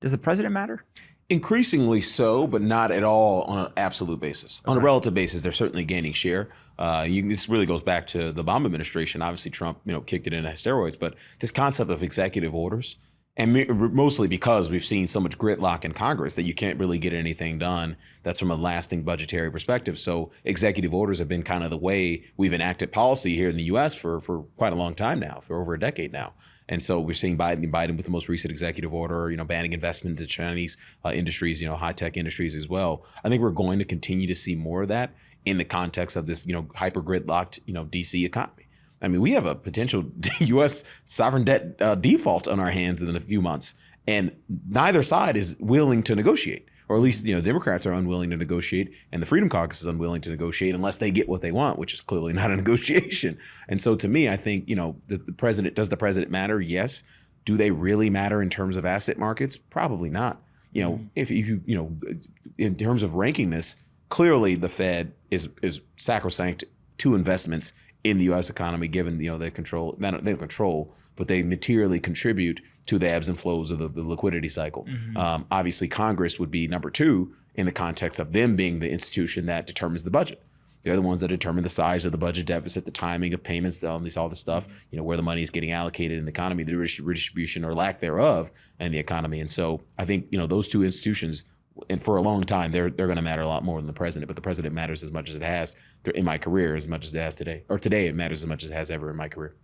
Does the president matter? Increasingly so, but not at all on an absolute basis. On a relative basis, they're certainly gaining share. This really goes back to the Obama administration. Obviously, Trump, kicked it into steroids. But this concept of executive orders, and mostly because we've seen so much gridlock in Congress that you can't really get anything done that's from a lasting budgetary perspective. So executive orders have been kind of the way we've enacted policy here in the U.S. for quite a long time now, for over a decade now. And so we're seeing Biden with the most recent executive order, banning investment into Chinese industries, high-tech industries as well. I think we're going to continue to see more of that in the context of this, hyper gridlocked, DC economy. I mean, we have a potential U.S. sovereign debt default on our hands in a few months, and neither side is willing to negotiate, or at least, Democrats are unwilling to negotiate, and the Freedom Caucus is unwilling to negotiate unless they get what they want, which is clearly not a negotiation. And so to me, I think, does the president matter? Yes. Do they really matter in terms of asset markets? Probably not. If you, in terms of ranking this, clearly the Fed is sacrosanct to investments in the U.S. economy, given they control, they don't control, but they materially contribute to the ebbs and flows of the liquidity cycle. Obviously, Congress would be number two in the context of them being the institution that determines the budget. They're the ones that determine the size of the budget deficit, the timing of payments, all this stuff, where the money is getting allocated in the economy, the redistribution or lack thereof in the economy. And so I think, those two institutions, and for a long time, they're going to matter a lot more than the president. But the president matters as much as it has in my career, as much as it has today. Or today, it matters as much as it has ever in my career.